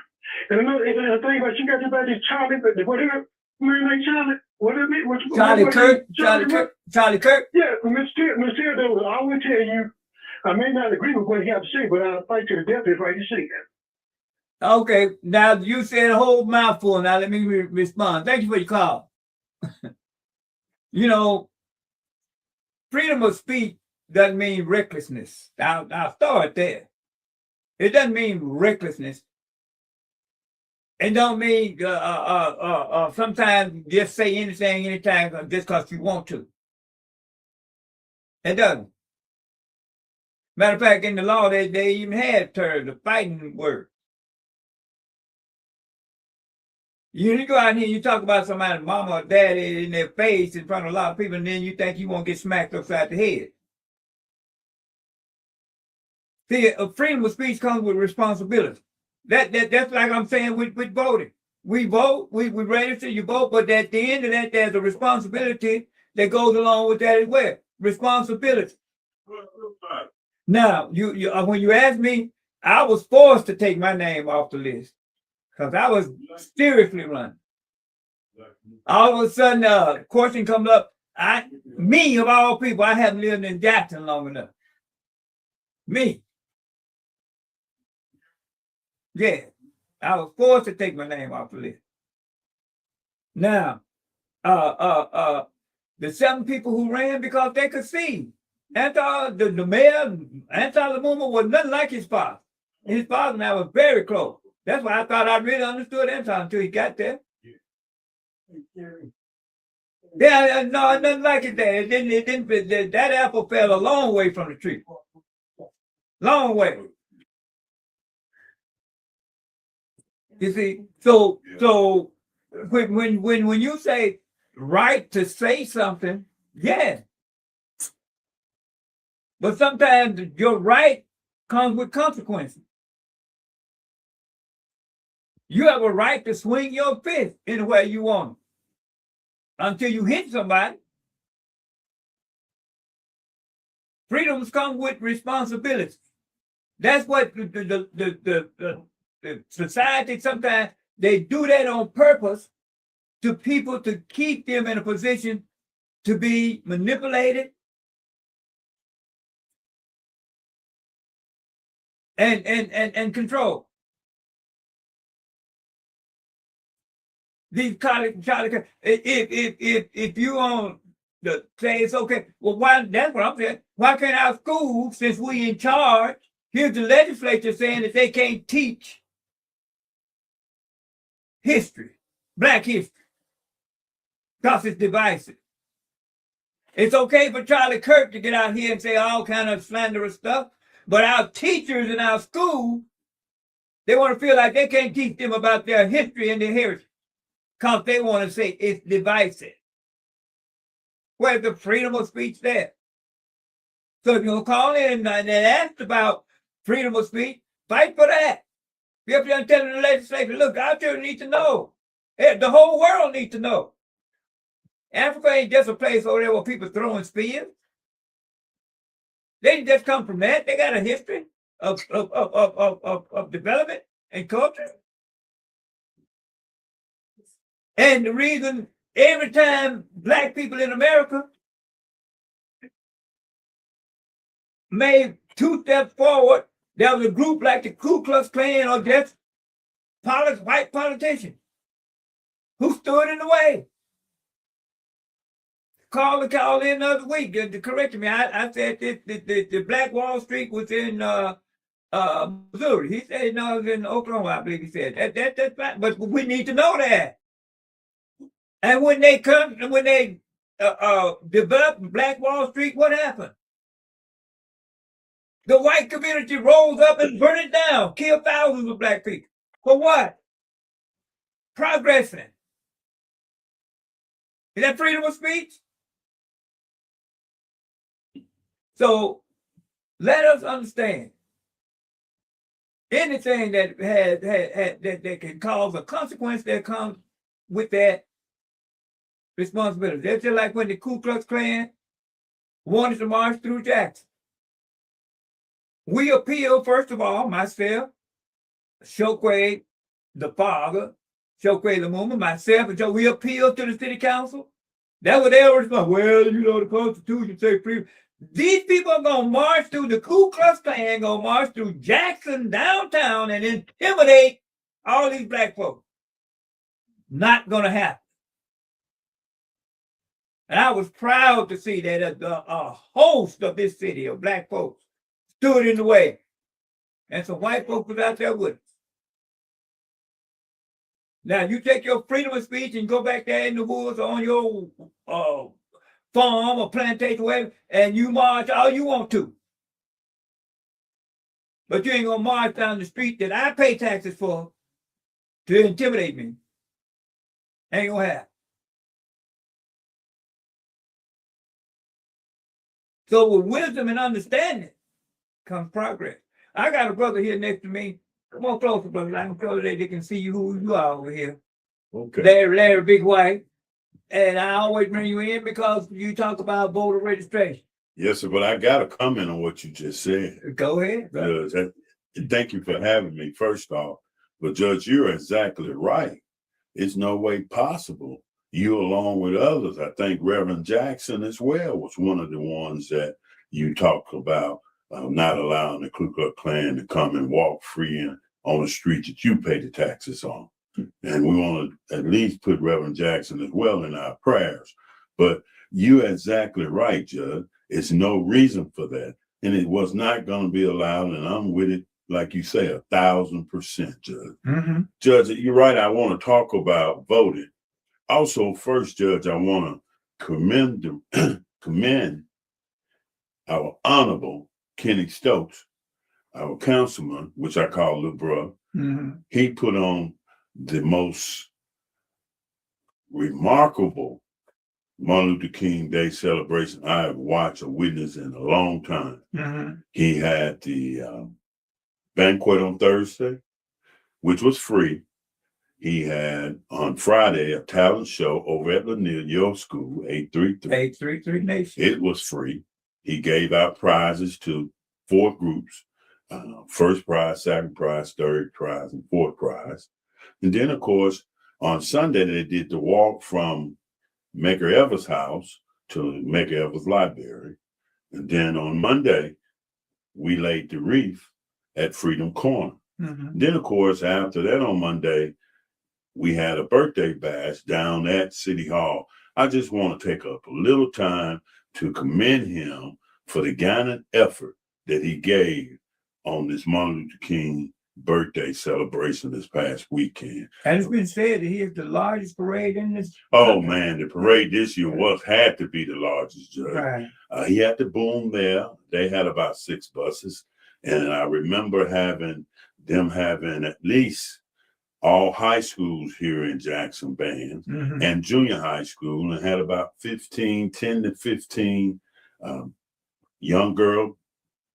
[SPEAKER 7] And another thing about you got about this Charlie, whatever, man like Charlie, whatever.
[SPEAKER 4] Charlie Kirk.
[SPEAKER 7] Yeah, Mr. Though, I will tell you, I may not agree with what he has to say, but I'll fight to the death if I can say that.
[SPEAKER 4] Okay, now you said a whole mouthful. Now let me respond. Thank you for your call. You know, freedom of speech doesn't mean recklessness. I'll start there. It doesn't mean recklessness. It don't mean sometimes just say anything anytime just because you want to. It doesn't. Matter of fact, in the law, they even had terms, the fighting word. You go out here, you talk about somebody's mama or daddy in their face in front of a lot of people, and then you think you won't get smacked upside the head. See, freedom of speech comes with responsibility. That's like I'm saying with voting. We vote, we register, you vote, but at the end of that, there's a responsibility that goes along with that as well. Responsibility. Now, you when you asked me, I was forced to take my name off the list because I was seriously running. All of a sudden, a question comes up. Me of all people, I haven't lived in Jackson long enough. Me. Yeah, I was forced to take my name off the list. Now, the 7 people who ran because they could see. The mayor, Anton Lumumba, was nothing like his father. His father and I was very close. That's why I thought I really understood Anton until he got there. Yeah, no, nothing like it there. It didn't, that apple fell a long way from the tree. Long way. You see, so when you say right to say something, yeah. But sometimes your right comes with consequences. You have a right to swing your fist in the way you want until you hit somebody. Freedoms come with responsibility. That's what the society sometimes they do that on purpose to people to keep them in a position to be manipulated and control. These college, if you on the say it's okay, well, why? That's what I'm saying. Why can't our schools, since we in charge, here's the legislature saying that they can't teach history, Black history, because it's divisive. It's okay for Charlie Kirk to get out here and say all kind of slanderous stuff, but our teachers in our school, they want to feel like they can't teach them about their history and their heritage because they want to say it's divisive. Where's the freedom of speech there? So if you'll call in and ask about freedom of speech, fight for that. You have to tell the legislature, look, our children need to know. The whole world needs to know. Africa ain't just a place over there where people throwing spears. They didn't just come from that. They got a history of development and culture. And the reason every time Black people in America made 2 steps forward, there was a group like the Ku Klux Klan or just white politicians who stood in the way. Call in the other week to correct me. I said the Black Wall Street was in Missouri. He said no, it was in Oklahoma, I believe he said. That's fine. But we need to know that. And when they developed Black Wall Street, what happened? The white community rose up and burned it down, killed thousands of Black people. For what? Progressing. Is that freedom of speech? So let us understand anything that that can cause a consequence that comes with that responsibility. That's just like when the Ku Klux Klan wanted to march through Jackson. We appealed, first of all, myself, Chokwe, the father, Chokwe Lumumba, myself, and Joe, we appealed to the city council. That was their response. Well, you know, the Constitution says freedom. These people are going to march through the Ku Klux Klan, going to march through Jackson downtown and intimidate all these Black folks. Not going to happen. And I was proud to see that a host of this city of black folks stood in the way. And some white folks was out there with us. Now you take your freedom of speech and go back there in the woods or on your farm or plantation, whatever, and you march all you want to. But you ain't gonna march down the street that I pay taxes for to intimidate me. Ain't gonna happen. So with wisdom and understanding comes progress. I got a brother here next to me. Come on closer, brother. I'm sure they can see you who you are over here.
[SPEAKER 8] Okay.
[SPEAKER 4] Larry Big White. And I always bring you in because you talk about voter registration.
[SPEAKER 8] Yes, sir, but I got to comment on what you just said.
[SPEAKER 4] Go ahead. Brother.
[SPEAKER 8] Judge, thank you for having me, first off. But Judge, you're exactly right. It's no way possible. You, along with others, I think Reverend Jackson as well was one of the ones that you talked about not allowing the Ku Klux Klan to come and walk free on the street that you pay the taxes on. And we want to at least put Reverend Jackson as well in our prayers. But you're exactly right, Judge. It's no reason for that. And it was not going to be allowed. And I'm with it, like you say, 1,000%, Judge.
[SPEAKER 4] Mm-hmm.
[SPEAKER 8] Judge, you're right. I want to talk about voting. Also, first, Judge, I want to commend our Honorable Kenny Stokes, our councilman, which I call Lil Bruh.
[SPEAKER 4] Mm-hmm.
[SPEAKER 8] He put on the most remarkable Martin Luther King Day celebration I have watched or witnessed in a long time.
[SPEAKER 4] Mm-hmm.
[SPEAKER 8] He had the banquet on Thursday, which was free. He had on Friday a talent show over at Lanier, your school, 833.
[SPEAKER 4] 833 Nation.
[SPEAKER 8] It was free. He gave out prizes to 4 groups, first prize, second prize, third prize, and fourth prize. And then, of course, on Sunday, they did the walk from Medgar Evers' house to Medgar Evers Library. And then on Monday, we laid the wreath at Freedom Corner.
[SPEAKER 4] Mm-hmm.
[SPEAKER 8] Then, of course, after that on Monday, we had a birthday bash down at City Hall. I just want to take up a little time to commend him for the gallant effort that he gave on this Martin Luther King birthday celebration this past weekend.
[SPEAKER 4] And it's been said that he is the largest parade in this.
[SPEAKER 8] Oh man, the parade this year had to be the largest, Judge.
[SPEAKER 4] Right.
[SPEAKER 8] He had the boom there. They had about 6 buses. And I remember having at least all high schools here in Jackson bands
[SPEAKER 4] Mm-hmm.
[SPEAKER 8] and junior high school, and had about 10 to 15 young girl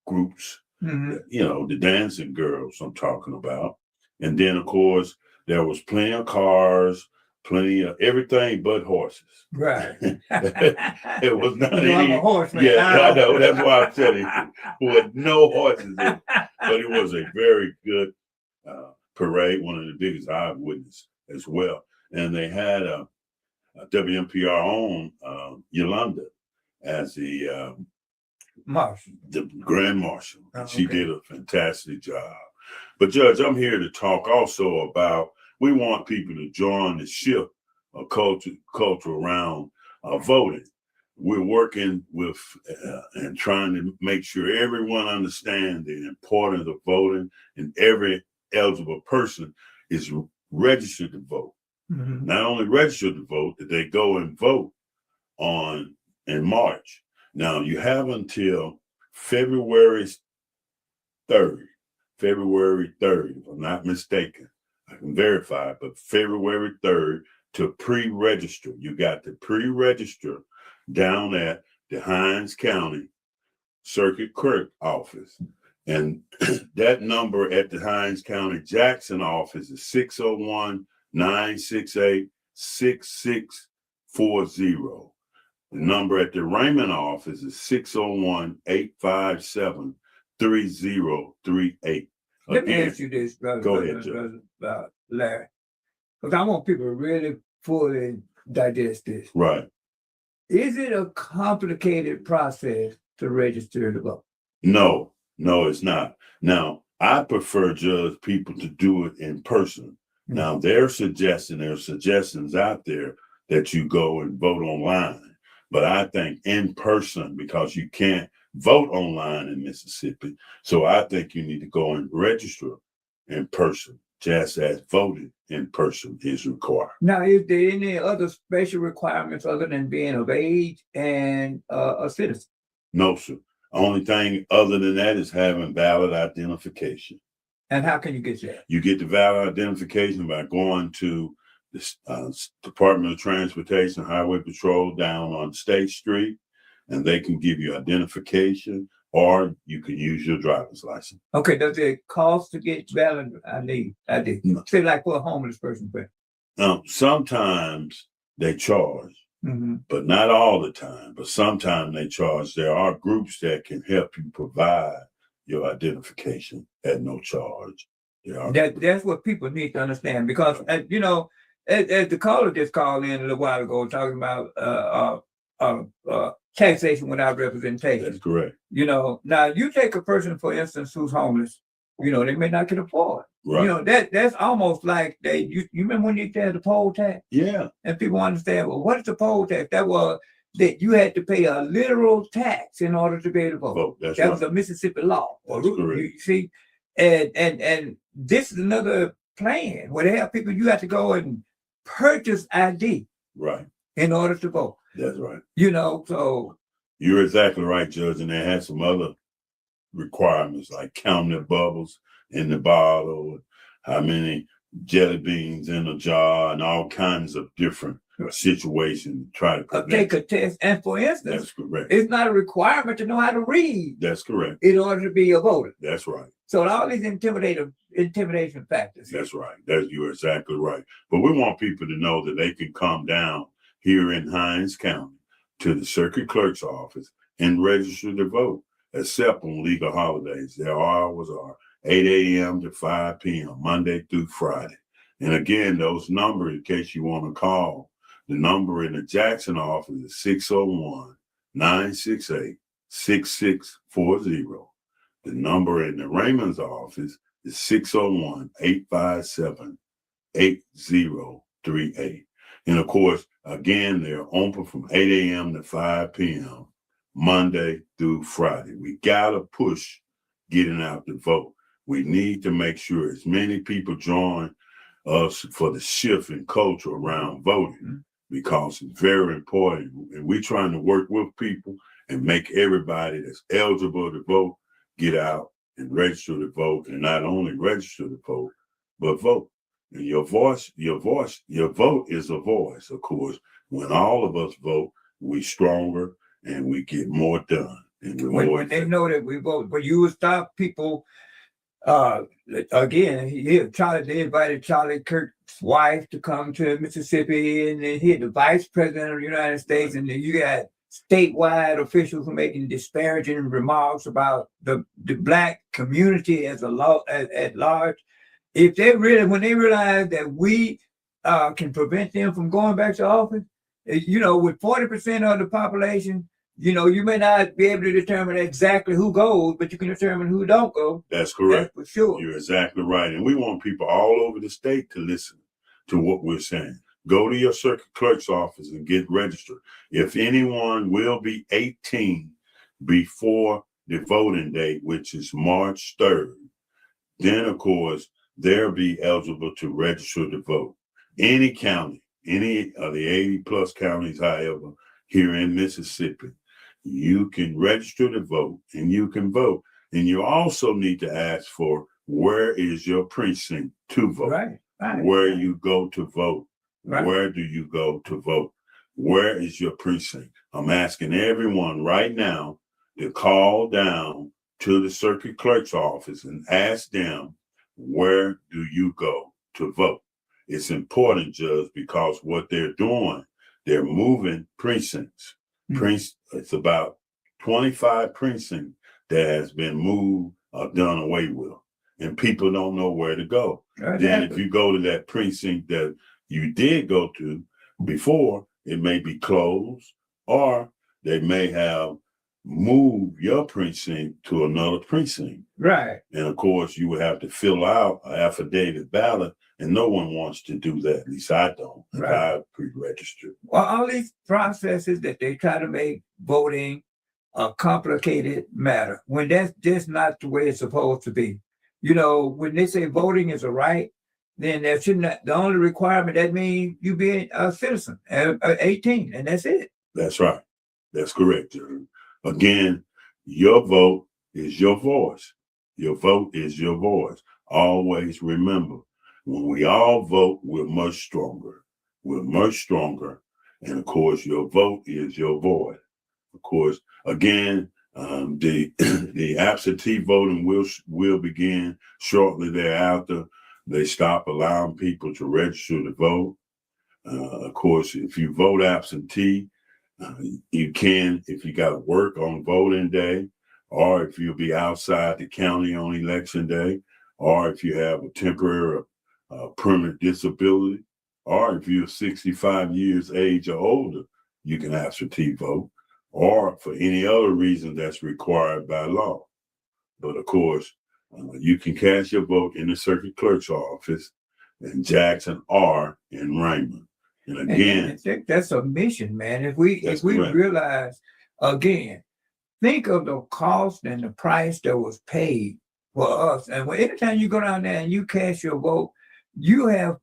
[SPEAKER 8] groups,
[SPEAKER 4] Mm-hmm.
[SPEAKER 8] you know, the dancing girls I'm talking about. And then, of course, there was plenty of cars, plenty of everything but horses.
[SPEAKER 4] Right.
[SPEAKER 8] It was not
[SPEAKER 4] You know, I'm
[SPEAKER 8] any,
[SPEAKER 4] a horseman.
[SPEAKER 8] yeah, I know. That's why I'm telling you, with no horses in it. But it was a very good parade, one of the biggest I've witnessed as well. And they had a WMPR own Yolanda as the
[SPEAKER 4] Marshall.
[SPEAKER 8] Grand Marshal.
[SPEAKER 4] Oh,
[SPEAKER 8] She
[SPEAKER 4] okay.
[SPEAKER 8] did a fantastic job. But Judge, I'm here to talk also about, we want people to join the ship of culture around voting. We're working with and trying to make sure everyone understands the importance of voting, and every eligible person is registered to vote.
[SPEAKER 4] Mm-hmm.
[SPEAKER 8] Not only registered to vote, that they go and vote in March. Now you have until February 3rd, if I'm not mistaken. I can verify, but February 3rd to pre-register. You got to pre-register down at the Hinds County Circuit Clerk office. And that number at the Hinds County Jackson office is 601-968-6640. The number at the Raymond office is 601-857-3038.
[SPEAKER 4] Let me
[SPEAKER 8] Again,
[SPEAKER 4] ask you this, brother.
[SPEAKER 8] Go ahead, Joe.
[SPEAKER 4] Brother Larry. Because I want people to really fully digest this.
[SPEAKER 8] Right.
[SPEAKER 4] Is it a complicated process to register to vote?
[SPEAKER 8] No, it's not. Now, I prefer, Judge, people to do it in person. Now, there's suggestions out there that you go and vote online. But I think in person, because you can't vote online in Mississippi. So I think you need to go and register in person, just as voting in person is required.
[SPEAKER 4] Now, is there any other special requirements other than being of age and a citizen?
[SPEAKER 8] No, sir. Only thing other than that is having valid identification.
[SPEAKER 4] And how can you get that?
[SPEAKER 8] You get the valid identification by going to the Department of Transportation Highway Patrol down on State Street, and they can give you identification, or you can use your driver's license.
[SPEAKER 4] Okay, does it cost to get valid ID?
[SPEAKER 8] No.
[SPEAKER 4] Say like for a homeless person.
[SPEAKER 8] Sometimes they charge,
[SPEAKER 4] Mm-hmm.
[SPEAKER 8] but not all the time. But sometimes they charge. There are groups that can help you provide your identification at no charge.
[SPEAKER 4] That's what people need to understand, because as the caller just called in a little while ago talking about taxation without representation.
[SPEAKER 8] That's correct.
[SPEAKER 4] Now you take a person, for instance, who's homeless. They may not can afford.
[SPEAKER 8] Right.
[SPEAKER 4] That's almost like you remember when you had the poll tax?
[SPEAKER 8] Yeah.
[SPEAKER 4] And people understand, well, what is the poll tax? That was that you had to pay a literal tax in order to be able to vote.
[SPEAKER 8] That's
[SPEAKER 4] that
[SPEAKER 8] right.
[SPEAKER 4] was a Mississippi law.
[SPEAKER 8] That's correct.
[SPEAKER 4] You see, and this is another plan where they have people, you have to go and purchase ID
[SPEAKER 8] Right.
[SPEAKER 4] in order to vote.
[SPEAKER 8] That's right.
[SPEAKER 4] So
[SPEAKER 8] You're exactly right, Judge. And they had some other requirements like counting the bubbles in the bottle, how many jelly beans in a jar, and all kinds of different situations to try to prevent.
[SPEAKER 4] take a test. And for instance,
[SPEAKER 8] That's correct.
[SPEAKER 4] it's not a requirement to know how to read
[SPEAKER 8] That's correct.
[SPEAKER 4] in order to be a voter.
[SPEAKER 8] That's right.
[SPEAKER 4] So all these intimidation factors.
[SPEAKER 8] That's right. You're exactly right. But we want people to know that they can come down here in Hinds County to the circuit clerk's office and register to vote, except on legal holidays. Their hours are 8 a.m. to 5 p.m., Monday through Friday. And again, those numbers, in case you want to call, the number in the Jackson office is 601-968-6640. The number in the Raymond's office is 601-857-8038. And of course, again, they're open from 8 a.m. to 5 p.m., Monday through Friday. We got to push getting out to vote. We need to make sure as many people join us for the shift in culture around voting, because it's very important. And we're trying to work with people and make everybody that's eligible to vote get out and register to vote, and not only register to vote, but vote. And your vote is a voice, of course. When all of us vote, we stronger and we get more done. And
[SPEAKER 4] when they know that we vote, but you would stop people. Again, they invited Charlie Kirk's wife to come to Mississippi, and then he had the vice president of the United States, and then you got statewide officials who making disparaging remarks about the black community at large. If they when they realize that we can prevent them from going back to office, with 40% of the population, you may not be able to determine exactly who goes, but you can determine who don't go.
[SPEAKER 8] That's correct.
[SPEAKER 4] That's for sure.
[SPEAKER 8] You're exactly right. And we want people all over the state to listen to what we're saying. Go to your circuit clerk's office and get registered. If anyone will be 18 before the voting date, which is March 3rd, then of course, they'll be eligible to register to vote. Any county, any of the 80 plus counties, however, here in Mississippi, you can register to vote and you can vote. And you also need to ask for where is your precinct to vote.
[SPEAKER 4] Right.
[SPEAKER 8] Where you go to vote.
[SPEAKER 4] Right.
[SPEAKER 8] Where do you go to vote? Where is your precinct? I'm asking everyone right now to call down to the circuit clerk's office and ask them, where do you go to vote? It's important, Judge, because what they're doing, they're moving precincts. It's about 25 precincts that has been moved or done away with, and people don't know where to go. Then if you go to that precinct that you did go to before, it may be closed, or they may have move your precinct to another precinct.
[SPEAKER 4] Right.
[SPEAKER 8] And of course, you would have to fill out an affidavit ballot, and no one wants to do that. At least I don't.
[SPEAKER 4] Right.
[SPEAKER 8] I pre-registered.
[SPEAKER 4] Well, all these processes that they try to make voting a complicated matter, when that's just not the way it's supposed to be. You know, when they say voting is a right, then that should not, the only requirement that means you be a citizen, 18, and that's it.
[SPEAKER 8] That's right. That's correct, Jerry. Again, your vote is your voice. Your vote is your voice. Always remember, when we all vote, we're much stronger. We're much stronger. And of course, your vote is your voice. Of course, again, the absentee voting will begin shortly thereafter. They stop allowing people to register to vote. Of course, if you vote absentee, you can, if you got to work on voting day, or if you'll be outside the county on election day, or if you have a temporary permanent disability, or if you're 65 years age or older, you can absentee vote, or for any other reason that's required by law. But of course, you can cast your vote in the circuit clerk's office in Jackson or in Raymond. And again,
[SPEAKER 4] And that's a mission, man. If we
[SPEAKER 8] correct.
[SPEAKER 4] realize, again, think of the cost and the price that was paid for us. And anytime you go down there and you cast your vote, you have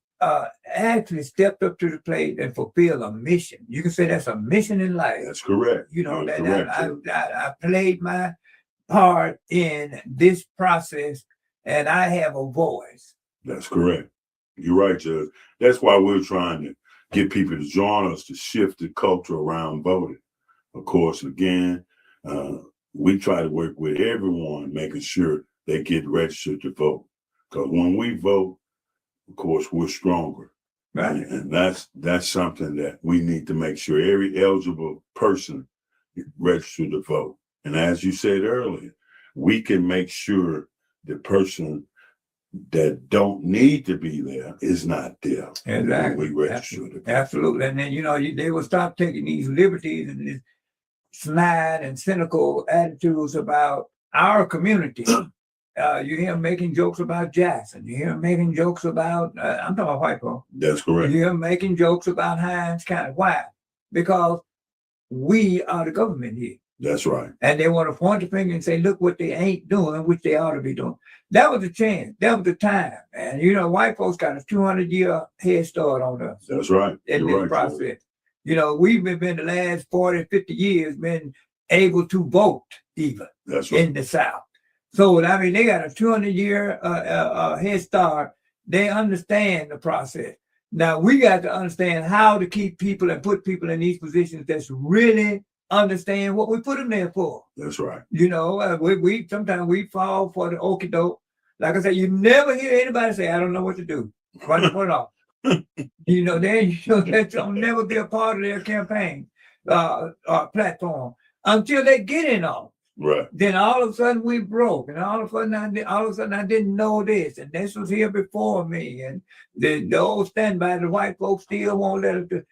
[SPEAKER 4] actually stepped up to the plate and fulfilled a mission. You can say that's a mission in life.
[SPEAKER 8] That's correct.
[SPEAKER 4] You know,
[SPEAKER 8] You're
[SPEAKER 4] that
[SPEAKER 8] correct.
[SPEAKER 4] I played my part in this process, and I have a voice.
[SPEAKER 8] That's correct. You're right, Judge. That's why we're trying to get people to join us to shift the culture around voting. Of course, again, we try to work with everyone, making sure they get registered to vote. Because when we vote, of course, we're stronger.
[SPEAKER 4] Right.
[SPEAKER 8] And that's something that we need to make sure every eligible person is registered to vote. And as you said earlier, we can make sure the person that don't need to be there is not there.
[SPEAKER 4] Exactly.
[SPEAKER 8] We register to vote.
[SPEAKER 4] Absolutely. And then, you know, they will stop taking these liberties and these snide and cynical attitudes about our community. You hear them making jokes about Jackson. You hear them making jokes about, I'm talking about white folks.
[SPEAKER 8] That's correct.
[SPEAKER 4] You hear them making jokes about Hinds County. Why? Because we are the government here.
[SPEAKER 8] That's right.
[SPEAKER 4] And they want to point the finger and say, look what they ain't doing, which they ought to be doing. That was the chance. That was the time. And, you know, white folks got a 200-year head start on us.
[SPEAKER 8] That's right.
[SPEAKER 4] In
[SPEAKER 8] You're
[SPEAKER 4] this
[SPEAKER 8] right,
[SPEAKER 4] process.
[SPEAKER 8] Judge.
[SPEAKER 4] You know, we've been the last 40, 50 years been able to vote even
[SPEAKER 8] That's right.
[SPEAKER 4] in the South. So, I mean, they got a 200-year head start. They understand the process. Now, we got to understand how to keep people and put people in these positions that's really understand what we put them there for.
[SPEAKER 8] That's right.
[SPEAKER 4] You know, we sometimes we fall for the okie doke. Like I said, you never hear anybody say, I don't know what to do. Run the foot off. You know, that'll never be a part of their campaign platform until they get in on.
[SPEAKER 8] Right.
[SPEAKER 4] Then all of a sudden we broke, and all of a sudden I didn't know this, and this was here before me, and the old standby, the white folks still won't let it do.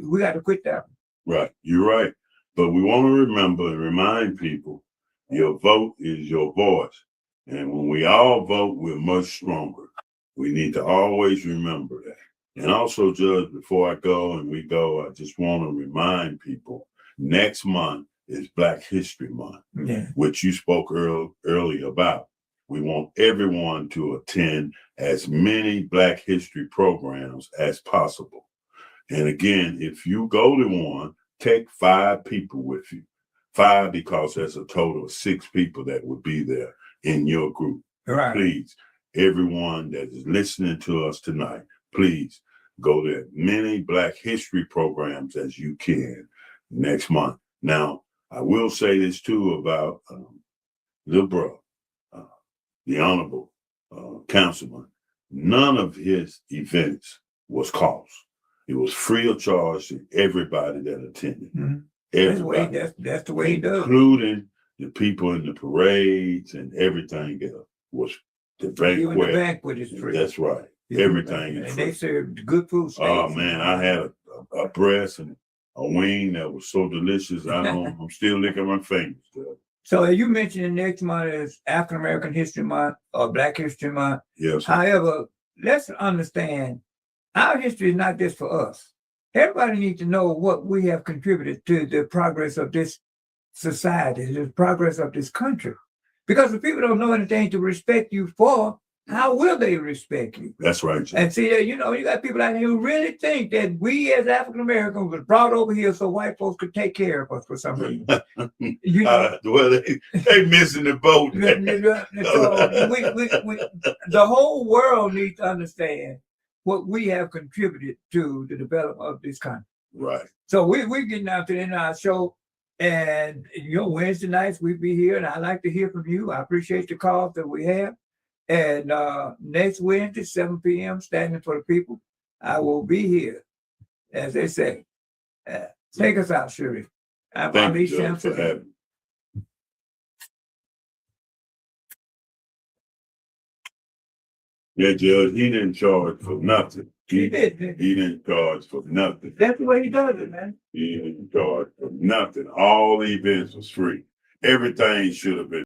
[SPEAKER 4] We got to quit that.
[SPEAKER 8] Right. You're right. But we want to remember and remind people, your vote is your voice. And when we all vote, we're much stronger. We need to always remember that. And also, Judge, before I go and we go, I just want to remind people, next month is Black History Month, which you spoke earlier about. We want everyone to attend as many Black History programs as possible. And again, if you go to one, take 5 people with you. 5 because there's a total of 6 people that would be there in your group.
[SPEAKER 4] Right.
[SPEAKER 8] Please, everyone that is listening to us tonight, please go to as many Black History programs as you can next month. Now, I will say this too about the brother, the Honorable Councilman. None of his events was cost. It was free of charge to everybody that attended.
[SPEAKER 4] Mm-hmm.
[SPEAKER 8] Everybody.
[SPEAKER 4] That's the way he does.
[SPEAKER 8] Including the people in the parades and everything else was the
[SPEAKER 4] Even the
[SPEAKER 8] banquet.
[SPEAKER 4] banquet is free.
[SPEAKER 8] That's right. Everything is
[SPEAKER 4] And
[SPEAKER 8] free.
[SPEAKER 4] they served good food.
[SPEAKER 8] Oh man, I had a breast and a wing that was so delicious. I'm still licking my fingers.
[SPEAKER 4] So as you mentioned, next month is African American History Month or Black History Month.
[SPEAKER 8] Yes, sir.
[SPEAKER 4] However, let's understand our history is not just for us. Everybody needs to know what we have contributed to the progress of this society, the progress of this country. Because if people don't know anything to respect you for, how will they respect you?
[SPEAKER 8] That's right, Judge.
[SPEAKER 4] And see, you got people out here who really think that we as African Americans was brought over here so white folks could take care of us for some reason. You know,
[SPEAKER 8] Well, they missing the boat.
[SPEAKER 4] so the whole world needs to understand what we have contributed to the development of this country.
[SPEAKER 8] Right.
[SPEAKER 4] So we're getting out to the end of our show. And Wednesday nights we be here, and I like to hear from you. I appreciate the calls that we have. And next Wednesday, 7 p.m., Standing for the People, I will be here, as they say. Take us out, Shirley.
[SPEAKER 8] Thank you, Judge, for having me. Yeah, Judge, he didn't charge for nothing.
[SPEAKER 4] He did.
[SPEAKER 8] He didn't charge for nothing.
[SPEAKER 4] That's the way he does it, man.
[SPEAKER 8] He didn't charge for nothing. All the events was free. Everything should have been